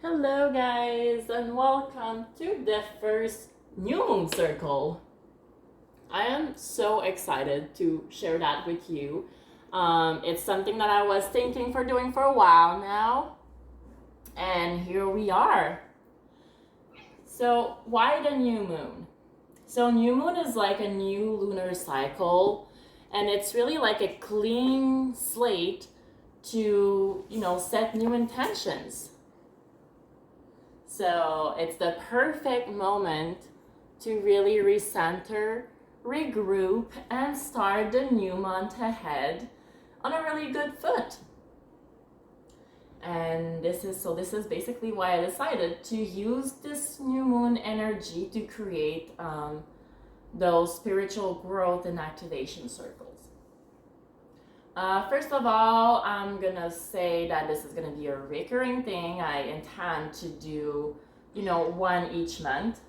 Hello guys and welcome to the first new moon circle. I am so excited to share that with you. It's something that I was thinking for doing for a while now, and here we are. So why the new moon? So new moon is like a new lunar cycle, and it's really like a clean slate to, set new intentions. So it's the perfect moment to really recenter, regroup, and start the new month ahead on a really good foot. And this is basically why I decided to use this new moon energy to create those spiritual growth and activation circles. First of all, I'm gonna say that this is gonna be a recurring thing. I intend to do, one each month.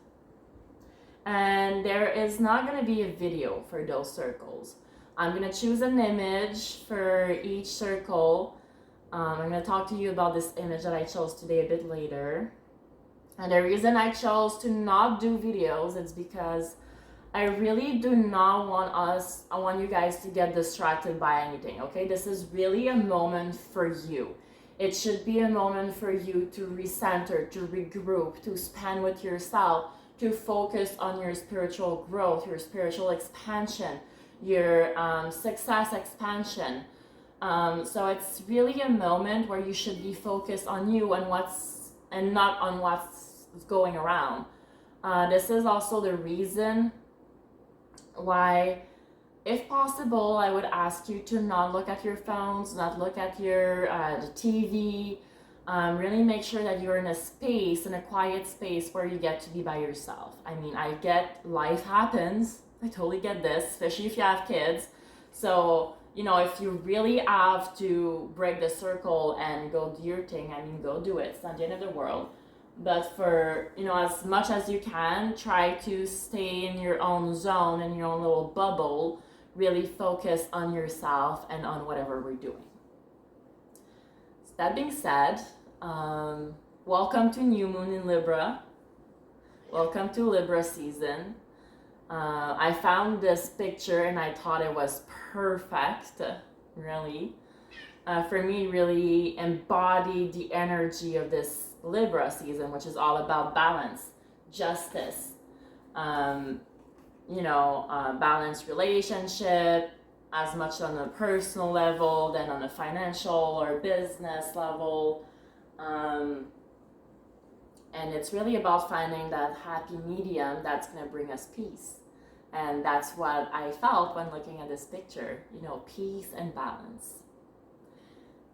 And there is not gonna be a video for those circles. I'm gonna choose an image for each circle. I'm gonna talk to you about this image that I chose today a bit later. And the reason I chose to not do videos is because I really do not I want you guys to get distracted by anything, okay? This is really a moment for you. It should be a moment for you to recenter, to regroup, to spend with yourself, to focus on your spiritual growth, your spiritual expansion, your success expansion. So it's really a moment where you should be focused on you and not on what's going around. This is also the reason why, if possible, I would ask you to not look at your phones, not look at your the TV. Really make sure that you're in a quiet space where you get to be by yourself. I mean, I get life happens. I totally get this, especially if you have kids. So, if you really have to break the circle and go do your thing, I mean, go do it. It's not the end of the world. But for, as much as you can, try to stay in your own zone, in your own little bubble. Really focus on yourself and on whatever we're doing. So that being said, welcome to New Moon in Libra. Welcome to Libra season. I found this picture and I thought it was perfect, really. For me, really embodied the energy of this Libra season, which is all about balance, justice, balanced relationship, as much on a personal level than on a financial or business level. And it's really about finding that happy medium that's going to bring us peace. And that's what I felt when looking at this picture, peace and balance.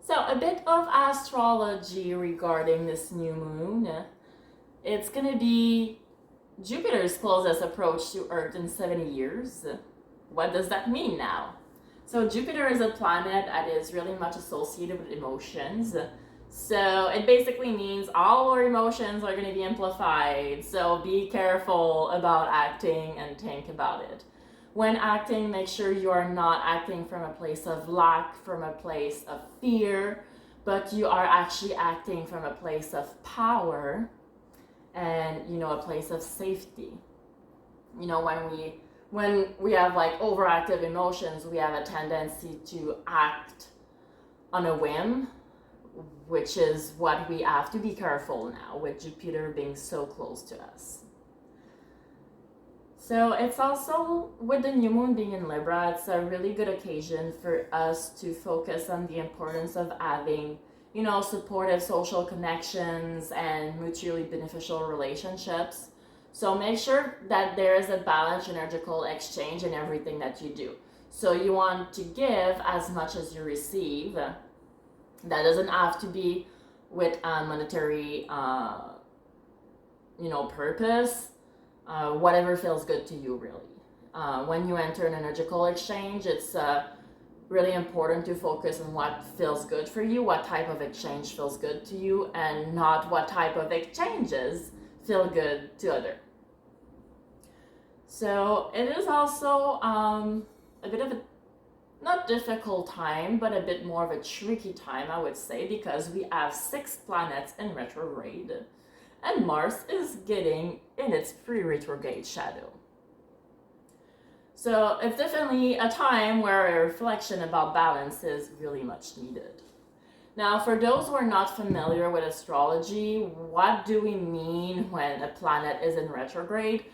So a bit of astrology regarding this new moon. It's going to be Jupiter's closest approach to Earth in 70 years. What does that mean now? So Jupiter is a planet that is really much associated with emotions. So it basically means all our emotions are going to be amplified. So be careful about acting and think about it. When acting, make sure you are not acting from a place of lack, from a place of fear, but you are actually acting from a place of power and, a place of safety. When we have like overactive emotions, we have a tendency to act on a whim, which is what we have to be careful now with Jupiter being so close to us. So it's also, with the new moon being in Libra, it's a really good occasion for us to focus on the importance of having, supportive social connections and mutually beneficial relationships. So make sure that there is a balanced energetical exchange in everything that you do. So you want to give as much as you receive. That doesn't have to be with a monetary, purpose. Whatever feels good to you, really. When you enter an energetical exchange, it's really important to focus on what feels good for you, what type of exchange feels good to you, and not what type of exchanges feel good to others. So it is also a bit of not difficult time, but a bit more of a tricky time, I would say, because we have 6 planets in retrograde, and Mars is getting in its pre-retrograde shadow. So it's definitely a time where a reflection about balance is really much needed. Now, for those who are not familiar with astrology, what do we mean when a planet is in retrograde?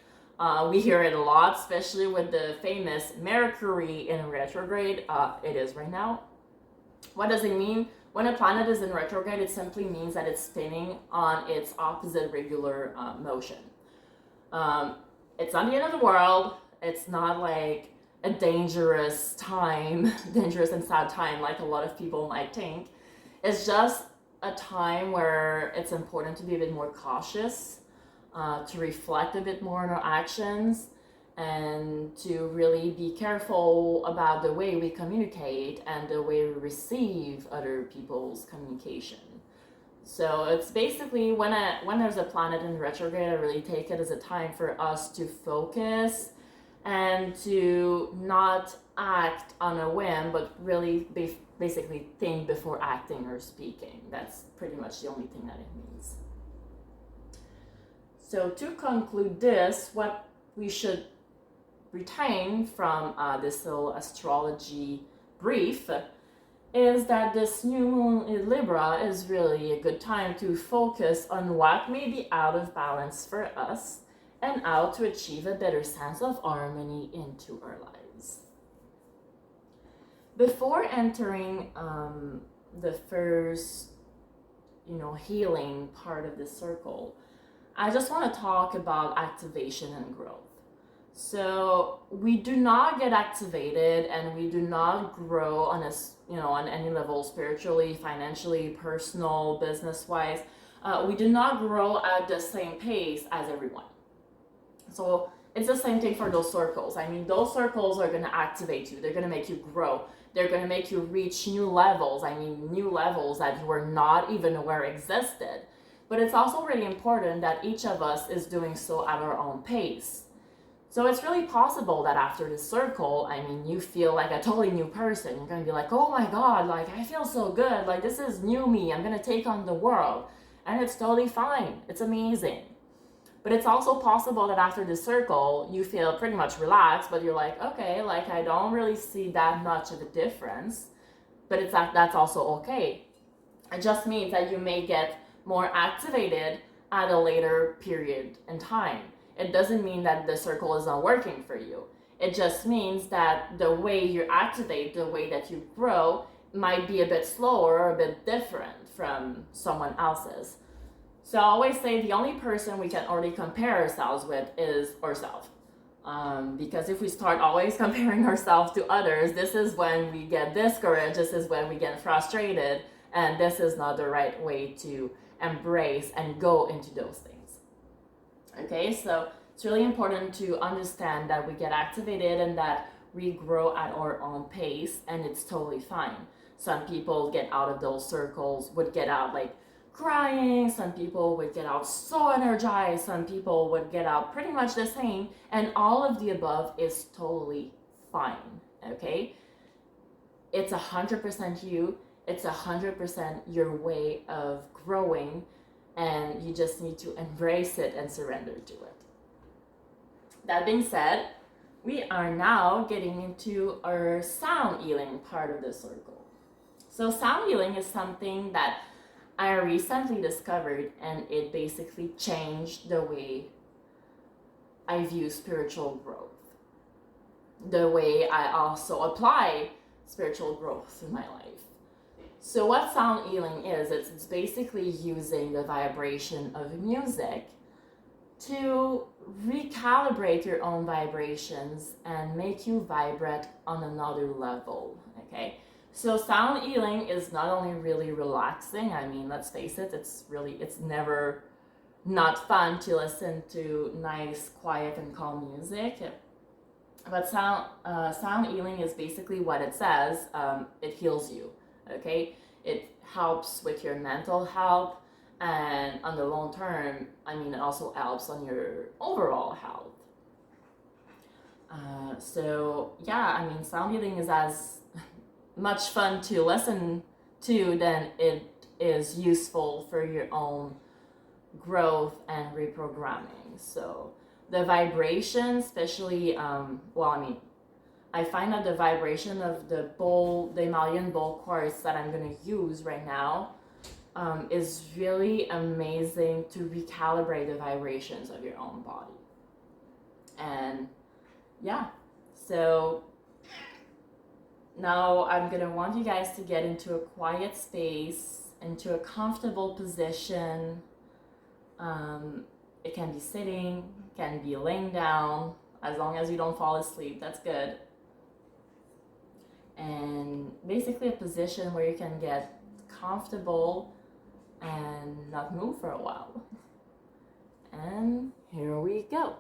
We hear it a lot, especially with the famous Mercury in retrograde. It is right now. What does it mean? When a planet is in retrograde, it simply means that it's spinning on its opposite regular motion. It's not the end of the world. It's not like a dangerous time, dangerous and sad time like a lot of people might think. It's just a time where it's important to be a bit more cautious, to reflect a bit more on our actions, and to really be careful about the way we communicate and the way we receive other people's communication. So it's basically when there's a planet in retrograde, I really take it as a time for us to focus and to not act on a whim, but really basically think before acting or speaking. That's pretty much the only thing that it means. So to conclude this, what we should retain from this little astrology brief is that this new moon in Libra is really a good time to focus on what may be out of balance for us and how to achieve a better sense of harmony into our lives. Before entering the first, healing part of this circle, I just want to talk about activation and growth. So we do not get activated and we do not grow on on any level, spiritually, financially, personal, business-wise. We do not grow at the same pace as everyone. So it's the same thing for those circles. I mean, those circles are going to activate you. They're going to make you grow. They're going to make you reach new levels. I mean, new levels that you were not even aware existed. But it's also really important that each of us is doing so at our own pace. So it's really possible that after this circle, you feel like a totally new person. You're going to be like, oh my God, like I feel so good. Like this is new me. I'm going to take on the world. And it's totally fine. It's amazing. But it's also possible that after this circle, you feel pretty much relaxed, but you're like, okay, like I don't really see that much of a difference. But that's also okay. It just means that you may get more activated at a later period in time. It doesn't mean that the circle is not working for you. It just means that the way you activate, the way that you grow, might be a bit slower or a bit different from someone else's. So I always say the only person we can already compare ourselves with is ourselves. Because if we start always comparing ourselves to others, this is when we get discouraged, this is when we get frustrated, and this is not the right way to embrace and go into those things. Okay, so it's really important to understand that we get activated and that we grow at our own pace, and it's totally fine. Some people get out of those circles, would get out like crying, some people would get out so energized, some people would get out pretty much the same, and all of the above is totally fine, okay? It's 100% you, it's 100% your way of growing, and you just need to embrace it and surrender to it. That being said, we are now getting into our sound healing part of the circle. So sound healing is something that I recently discovered, and it basically changed the way I view spiritual growth, the way I also apply spiritual growth in my life. So what sound healing is, it's basically using the vibration of music to recalibrate your own vibrations and make you vibrate on another level, okay? So sound healing is not only really relaxing, let's face it, it's never not fun to listen to nice, quiet, and calm music. But sound healing is basically what it says. It heals you, okay? It helps with your mental health, and on the long term, it also helps on your overall health. Sound healing is as much fun to listen to, then it is useful for your own growth and reprogramming. So the vibration, especially, I find that the vibration of the Himalayan bowl quartz that I'm gonna use right now is really amazing to recalibrate the vibrations of your own body. And yeah, so now I'm gonna want you guys to get into a quiet space, into a comfortable position. It can be sitting, can be laying down, as long as you don't fall asleep, that's good. And basically a position where you can get comfortable and not move for a while. And here we go.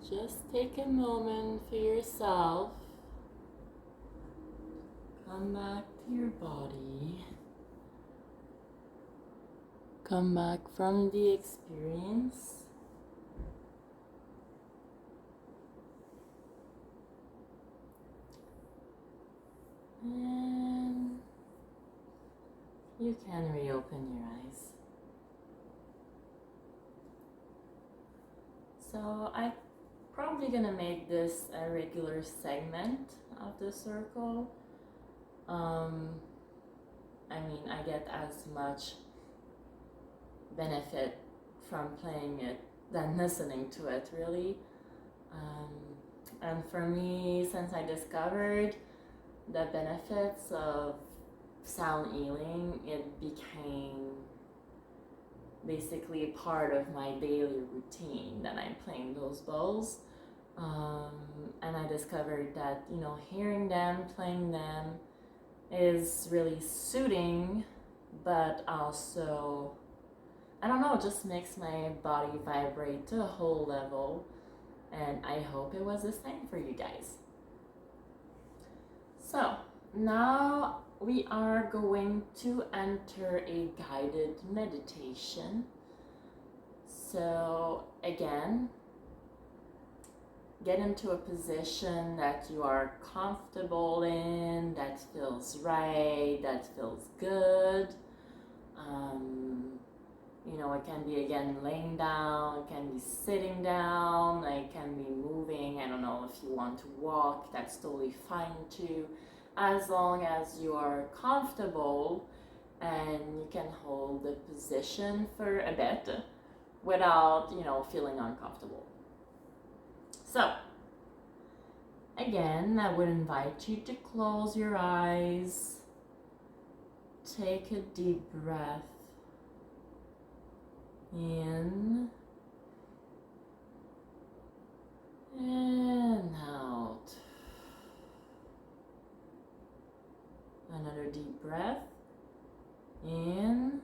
just take a moment for yourself. Come back to your body. Come back from the experience. And you can reopen your eyes. So I'm probably gonna make this a regular segment of the circle. I mean, I get as much benefit from playing it than listening to it, really. And for me, since I discovered the benefits of sound healing, it became basically part of my daily routine that I'm playing those bowls. And I discovered that, you know, hearing them, playing them is really soothing, but also, I don't know, just makes my body vibrate to a whole level. And I hope it was the same for you guys. So now we are going to enter a guided meditation. So again, get into a position that you are comfortable in, that feels right, that feels good. You know, it can be again laying down, it can be sitting down, it can be moving. I don't know, if you want to walk, that's totally fine too, as long as you are comfortable and you can hold the position for a bit without, you know, feeling uncomfortable. So again, I would invite you to close your eyes, take a deep breath in and out. Another deep breath in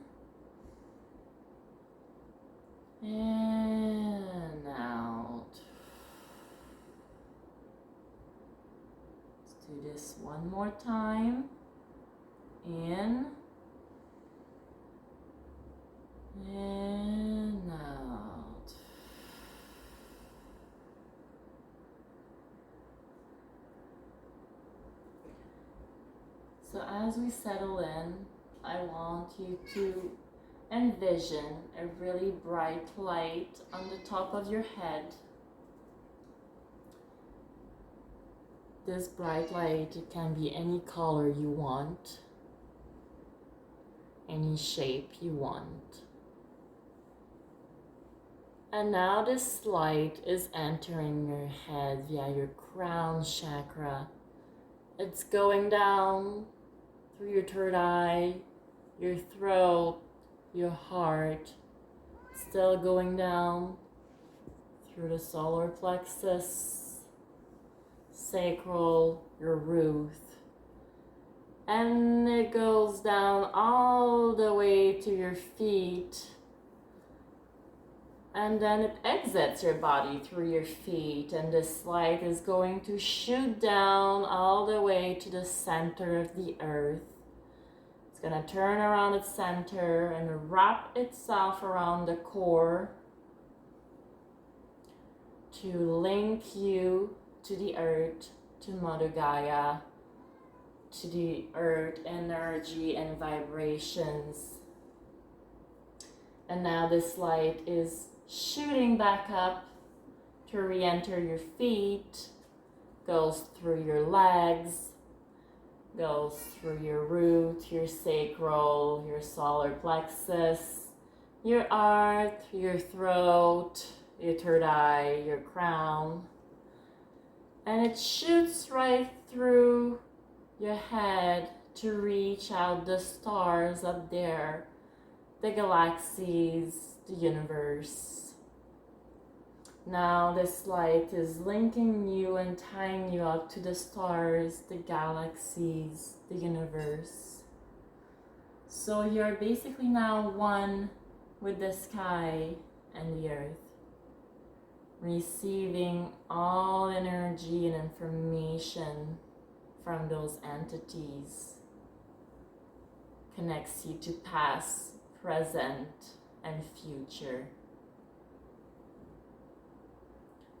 and out. Let's do this one more time. In and out. So as we settle in, I want you to envision a really bright light on the top of your head. This bright light, it can be any color you want, any shape you want. And now this light is entering your head via your crown chakra. It's going down through your third eye, your throat, your heart, still going down through the solar plexus, sacral, your root. And it goes down all the way to your feet. And then it exits your body through your feet, and this light is going to shoot down all the way to the center of the earth. It's going to turn around its center and wrap itself around the core to link you to the earth, to Mother Gaia, to the earth energy and vibrations. And now this light is shooting back up to re-enter your feet, goes through your legs, goes through your root, your sacral, your solar plexus, your heart, your throat, your third eye, your crown, and it shoots right through your head to reach out the stars up there, the galaxies, the universe. Now this light is linking you and tying you up to the stars, the galaxies, the universe. So you're basically now one with the sky and the earth. receiving all energy and information from those entities. Connects you to past, present, and future.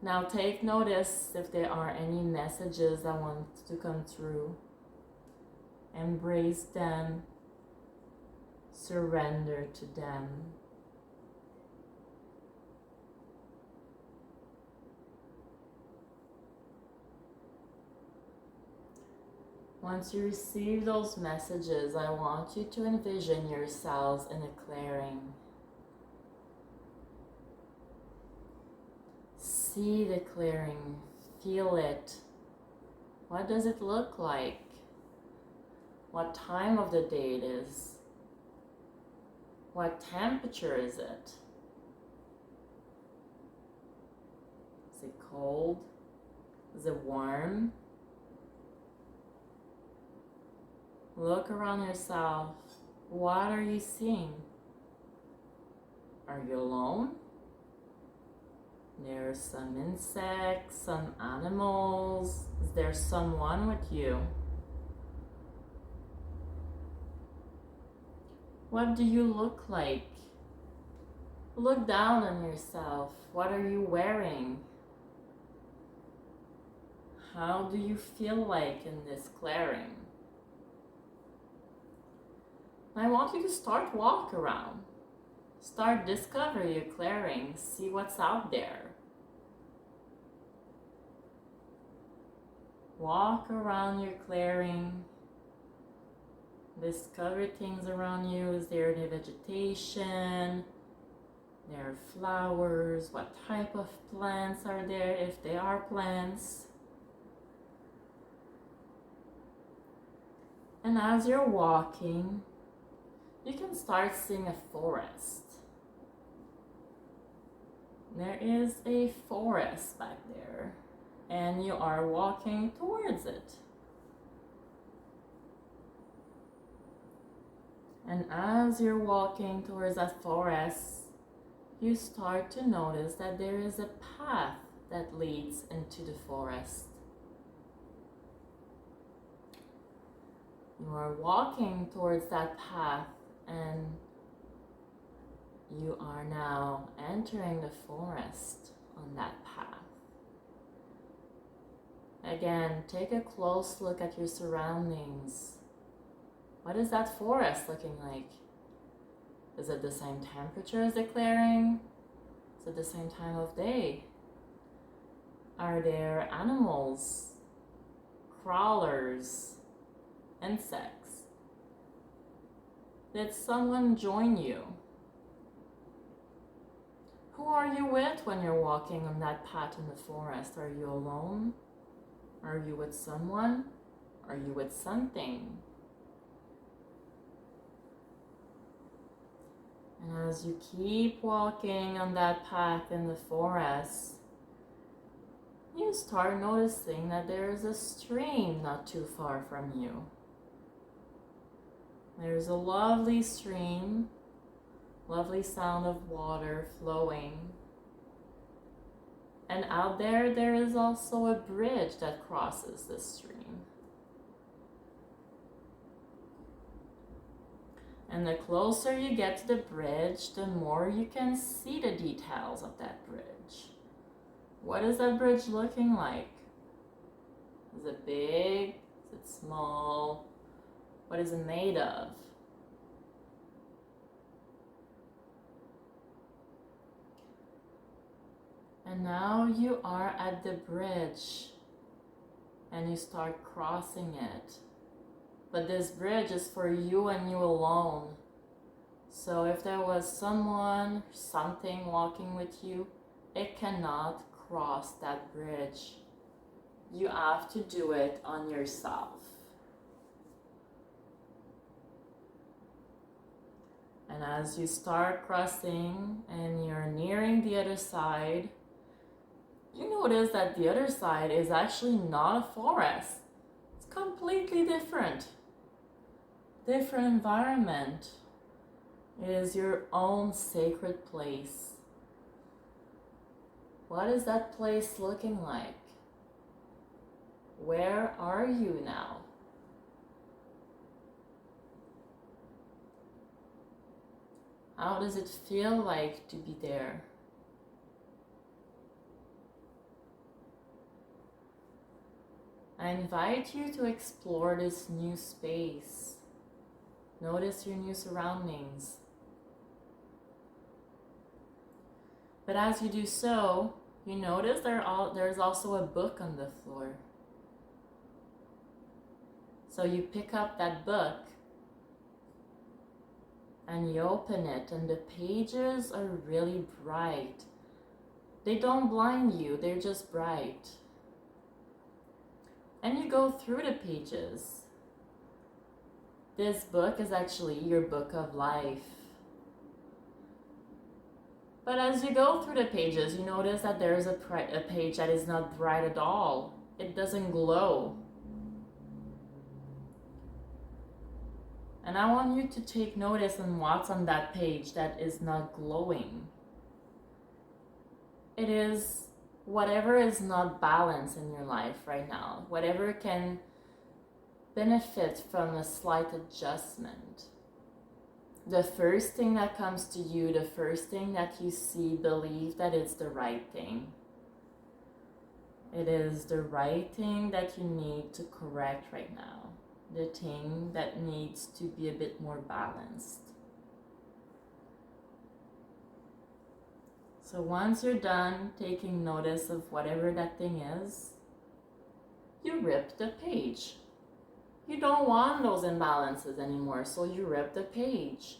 Now take notice if there are any messages that want to come through. Embrace them. Surrender to them. Once you receive those messages, I want you to envision yourselves in a clearing. See the clearing, feel it. What does it look like? What time of the day it is? What temperature is it? Is it cold? Is it warm? Look around yourself. What are you seeing? Are you alone? There are some insects, some animals. Is there someone with you? What do you look like? Look down on yourself. What are you wearing? How do you feel like in this clearing? I want you to start walk around. Start discover your clearing. See what's out there. Walk around your clearing. Discover things around you. Is there any vegetation? There are flowers. What type of plants are there, if there are plants? And as you're walking, you can start seeing a forest. There is a forest back there, and you are walking towards it. And as you're walking towards that forest, you start to notice that there is a path that leads into the forest. You are walking towards that path, and you are now entering the forest on that path. Again, take a close look at your surroundings. What is that forest looking like? Is it the same temperature as the clearing? Is it the same time of day? Are there animals, crawlers, insects? Did someone join you? Who are you with when you're walking on that path in the forest? Are you alone? Are you with someone? Are you with something? And as you keep walking on that path in the forest, you start noticing that there is a stream not too far from you. There's a lovely stream, lovely sound of water flowing. And out there, there is also a bridge that crosses the stream. And the closer you get to the bridge, the more you can see the details of that bridge. What is that bridge looking like? Is it big? Is it small? What is it made of? And now you are at the bridge and you start crossing it. But this bridge is for you and you alone. So if there was someone, something walking with you, it cannot cross that bridge. You have to do it on yourself. And as you start crossing and you're nearing the other side, you notice that the other side is actually not a forest. It's completely different. Different environment. It is your own sacred place. What is that place looking like? Where are you now? How does it feel like to be there? I invite you to explore this new space. Notice your new surroundings. But as you do so, you notice there's also a book on the floor. So you pick up that book and you open it, and the pages are really bright. They don't blind you, they're just bright. And you go through the pages. This book is actually your book of life. But as you go through the pages, you notice that there's a page that is not bright at all. It doesn't glow. And I want you to take notice on what's on that page that is not glowing. It is whatever is not balanced in your life right now, whatever can benefit from a slight adjustment. The first thing that comes to you, the first thing that you see, believe that it's the right thing. It is the right thing that you need to correct right now. The thing that needs to be a bit more balanced. So once you're done taking notice of whatever that thing is, you rip the page. You don't want those imbalances anymore, so you rip the page.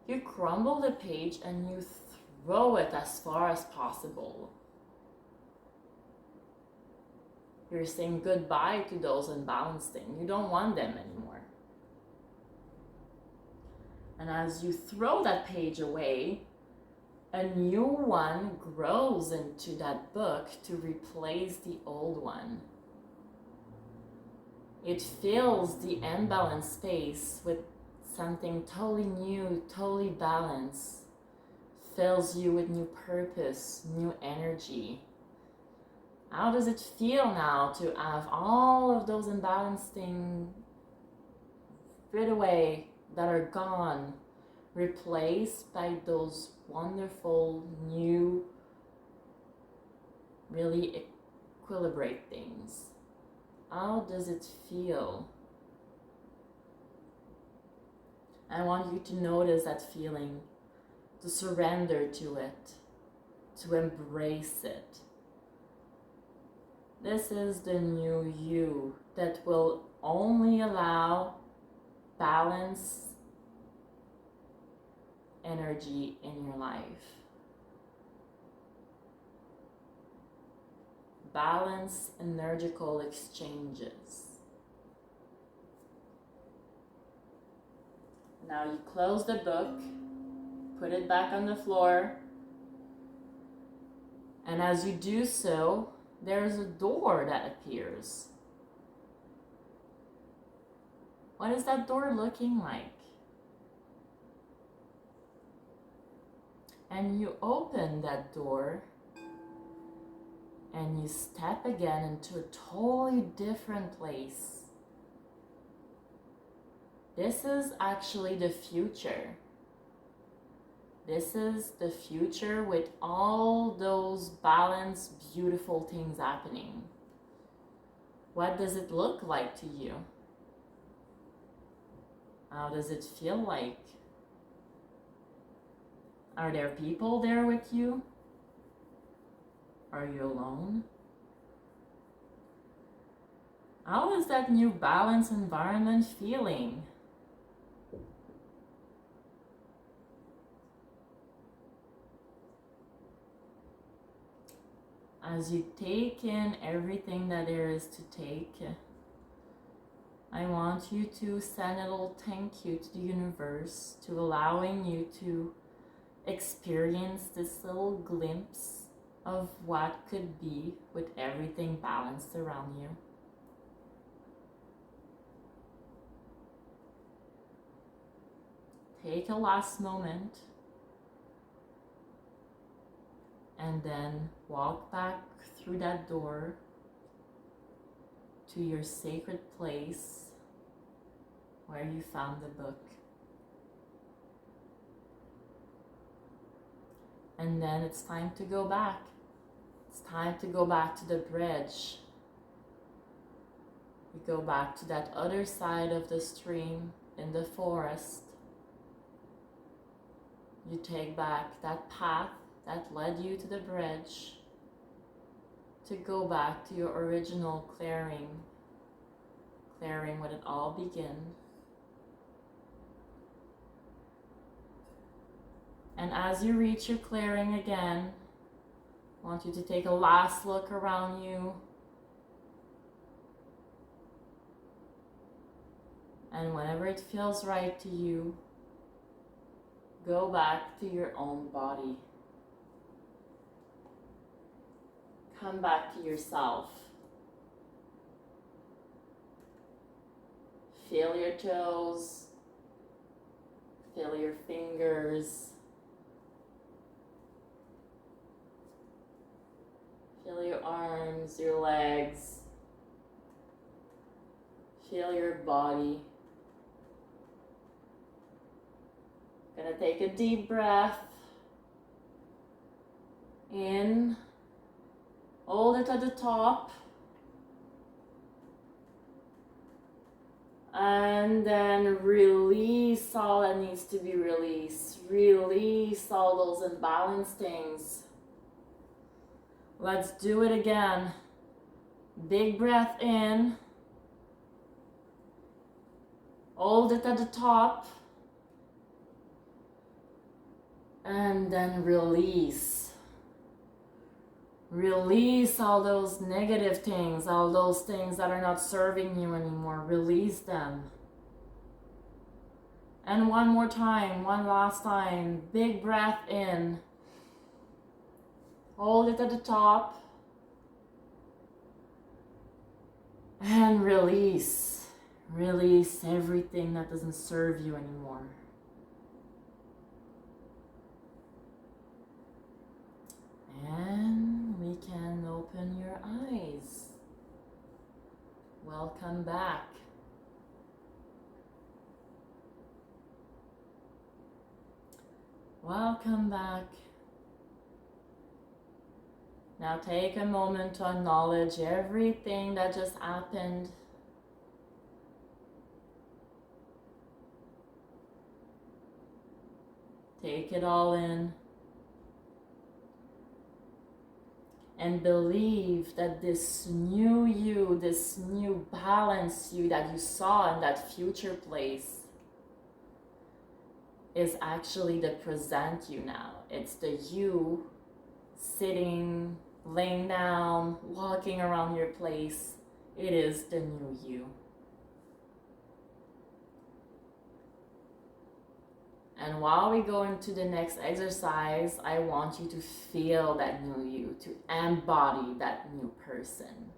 You crumble the page and you throw it as far as possible. You're saying goodbye to those imbalanced things. You don't want them anymore. And as you throw that page away, a new one grows into that book to replace the old one. It fills the imbalanced space with something totally new, totally balanced. Fills you with new purpose, new energy. How does it feel now to have all of those imbalanced things rid away, that are gone, replaced by those wonderful, new, really equilibrate things? How does it feel? I want you to notice that feeling, to surrender to it, to embrace it. This is the new you that will only allow balance, energy in your life. Balance, energical exchanges. Now you close the book, put it back on the floor, and as you do so, there's a door that appears. What is that door looking like? And you open that door and you step again into a totally different place. This is actually the future. This is the future with all those balanced, beautiful things happening. What does it look like to you? How does it feel like? Are there people there with you? Are you alone? How is that new balanced environment feeling? As you take in everything that there is to take, I want you to send a little thank you to the universe to allowing you to experience this little glimpse of what could be with everything balanced around you. Take a last moment And then walk back through that door to your sacred place where you found the book. And then it's time to go back. It's time to go back to the bridge. You go back to that other side of the stream in the forest. You take back that path that led you to the bridge to go back to your original clearing where it all began. And as you reach your clearing again, I want you to take a last look around you. And whenever it feels right to you, go back to your own body. Come back to yourself. Feel your toes. Feel your fingers. Feel your arms, your legs. Feel your body. Gonna take a deep breath. In. Hold it at the top. And then release all that needs to be released. Release all those imbalanced things. Let's do it again. Big breath in. Hold it at the top. And then release. Release all those negative things, all those things that are not serving you anymore. Release them. And one more time, one last time. Big breath in. Hold it at the top. And release. Release everything that doesn't serve you anymore. And we can open your eyes. Welcome back. Welcome back. Now take a moment to acknowledge everything that just happened. Take it all in. And believe that this new you, this new balanced you that you saw in that future place is actually the present you now. It's the you sitting, laying down, walking around your place. It is the new you. And while we go into the next exercise, I want you to feel that new you, to embody that new person.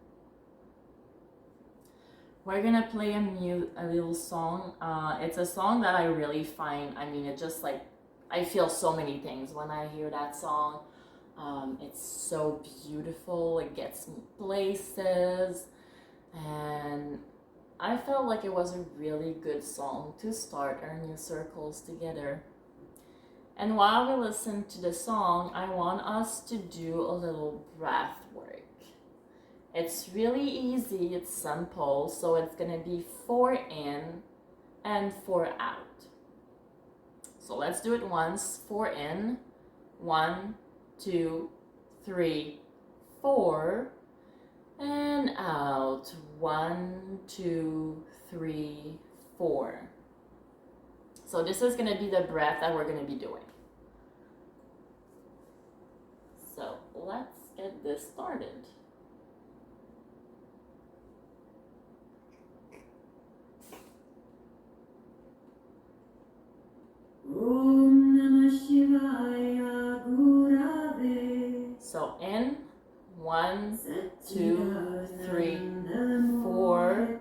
We're gonna play a little song. It's a song that I really find, it just like, I feel so many things when I hear that song. It's so beautiful, it gets me places, and I felt like it was a really good song to start our new circles together. And while we listen to the song, I want us to do a little breath work. It's really easy, it's simple, so it's gonna be 4 in and 4 out. So let's do it once. 4 in, 1, 2, 3, 4. And out. 1, 2, 3, 4. So this is going to be the breath that we're going to be doing. So let's get this started. Om Namah Shivaya Gurave. So in. 1, 2, 3, 4,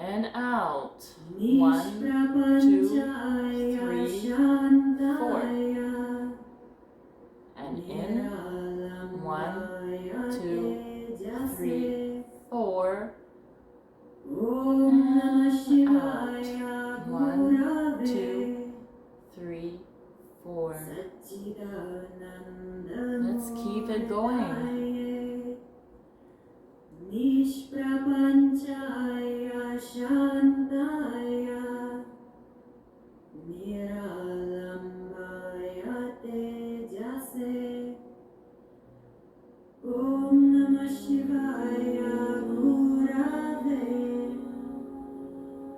and out. 1, 2, 3, 4. And in. 4, Om Namah and Shivaya out. 1, Gurave 2, 3, 4. Satchidananda Let's keep it going. Murtaye Nishprapanchaya Shantaya Niralambaya Tejase Om Namah Shivaya Gurave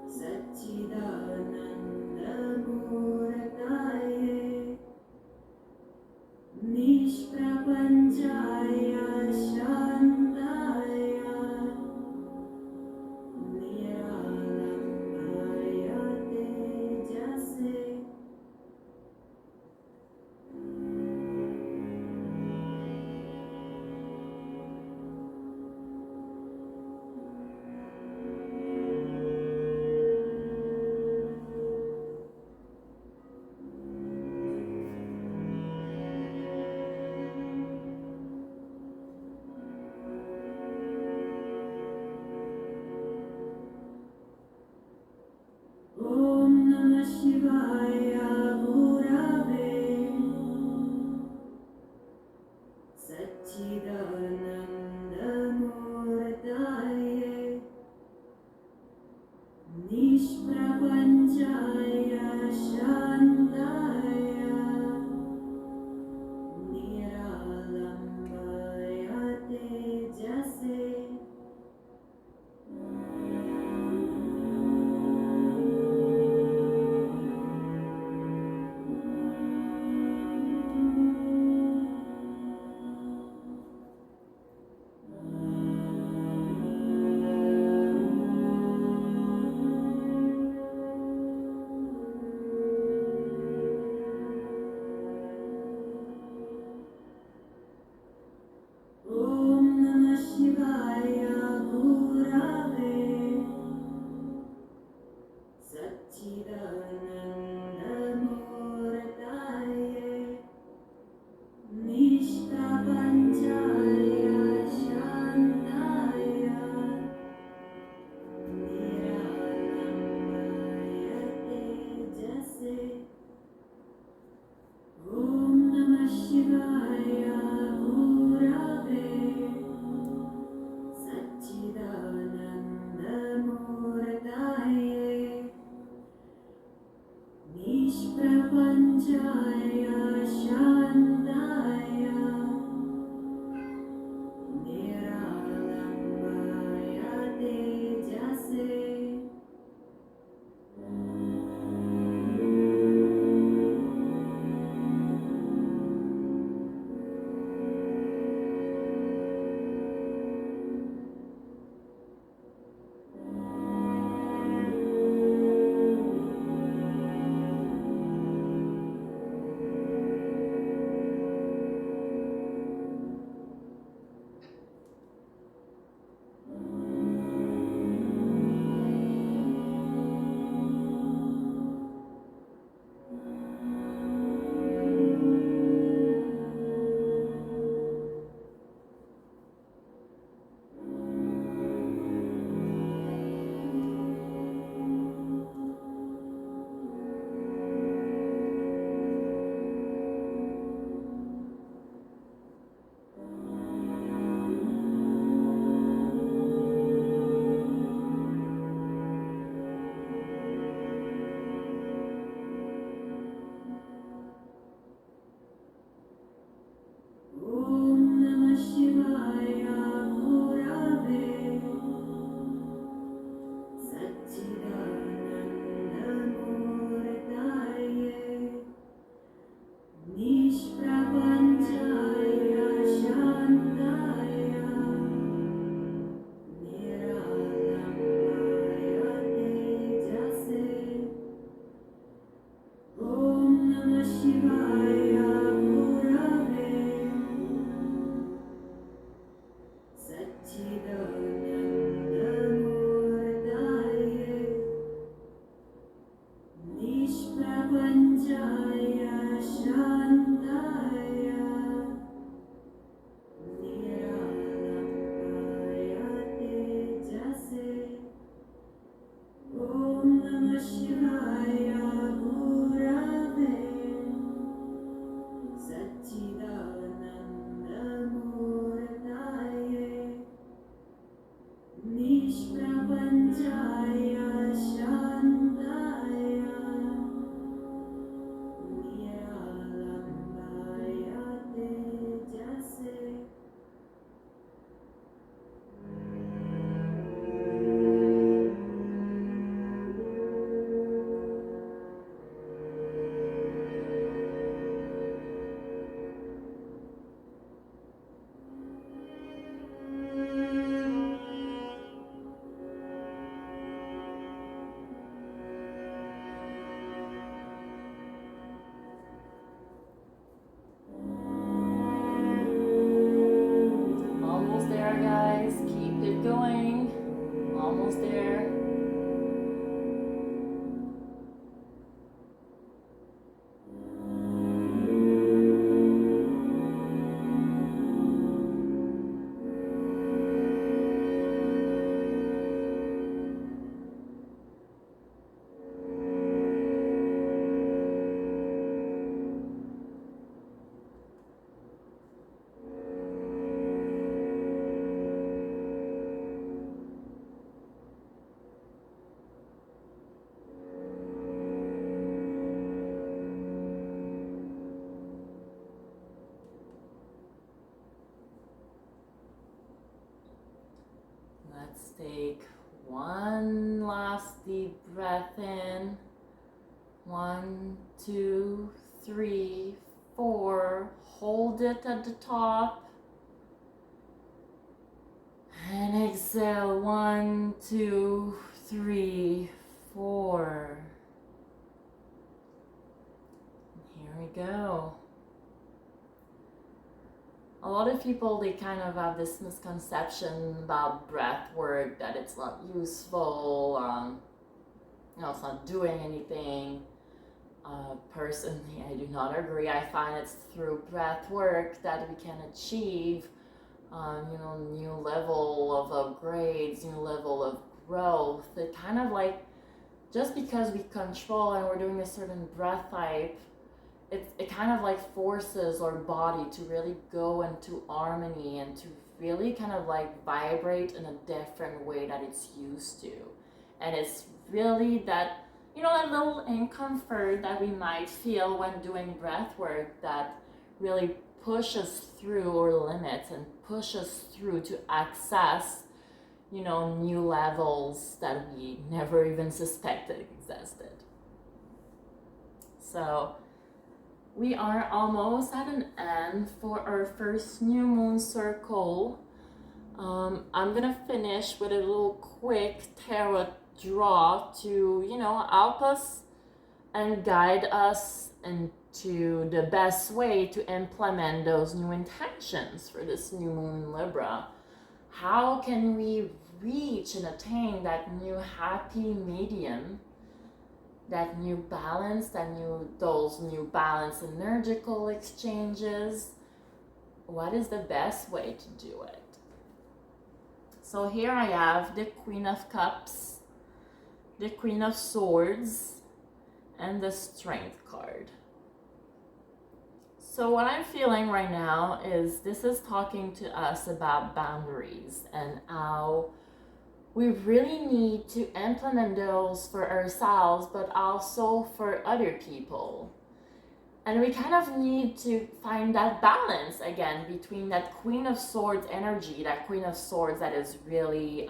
Satchidananda Murtaye Nishprapanchaya Shantaya Niralambaya Nishprapanchaya Shantaya Niralambaya Tejase. Almost there, guys. Keep it going. Almost there. Let's take one last deep breath in. 1, 2, 3, 4. Hold it at the top. And exhale. 1, 2, 3, 4. Here we go. A lot of people, they kind of have this misconception about breath work, that it's not useful, it's not doing anything. Personally, I do not agree. I find it's through breath work that we can achieve, new level of upgrades, new level of growth. It kind of like, just because we control and we're doing a certain breath type, it kind of like forces our body to really go into harmony and to really kind of like vibrate in a different way that it's used to. And it's really that, that little discomfort that we might feel when doing breath work that really pushes through our limits and pushes through to access, new levels that we never even suspected existed. So we are almost at an end for our first new moon circle. I'm gonna finish with a little quick tarot draw to, help us and guide us into the best way to implement those new intentions for this new moon in Libra. How can we reach and attain that new happy medium, that new balance, those new balance energical exchanges? What is the best way to do it? So here I have the Queen of Cups, the Queen of Swords, and the Strength card. So what I'm feeling right now is this is talking to us about boundaries and how we really need to implement those for ourselves, but also for other people. And we kind of need to find that balance again between that Queen of Swords energy, that Queen of Swords that is really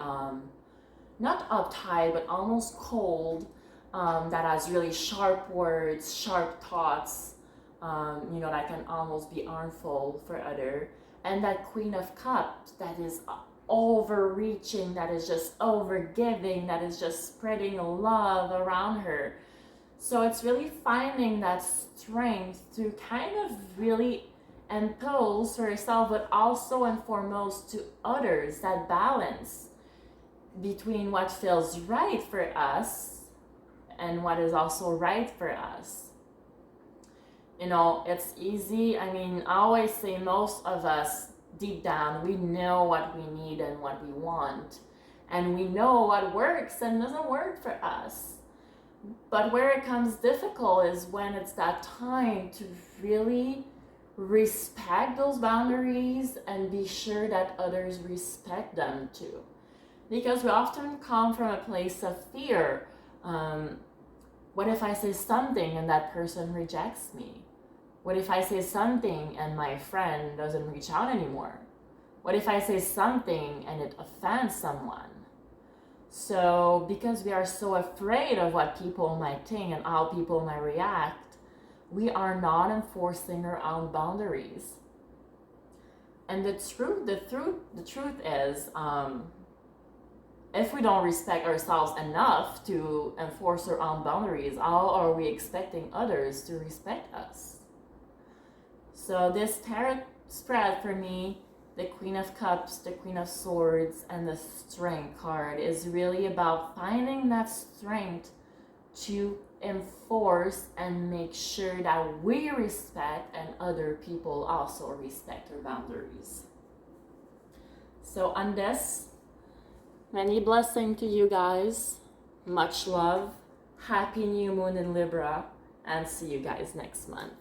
not uptight, but almost cold, that has really sharp words, sharp thoughts, that can almost be harmful for other. And that Queen of Cups that is overreaching, that is just overgiving, that is just spreading love around her. So it's really finding that strength to kind of really impose for yourself, but also and foremost to others, that balance between what feels right for us and what is also right for us. It's easy. I always say most of us deep down, we know what we need and what we want, and we know what works and doesn't work for us. But where it comes difficult is when it's that time to really respect those boundaries and be sure that others respect them too. because we often come from a place of fear. What if I say something and that person rejects me? What if I say something and my friend doesn't reach out anymore? What if I say something and it offends someone? So, because we are so afraid of what people might think and how people might react, we are not enforcing our own boundaries. And the truth is, if we don't respect ourselves enough to enforce our own boundaries, how are we expecting others to respect us? So this tarot spread for me, the Queen of Cups, the Queen of Swords, and the Strength card is really about finding that strength to enforce and make sure that we respect and other people also respect our boundaries. So on this, many blessings to you guys. Much love. Happy new moon in Libra, and see you guys next month.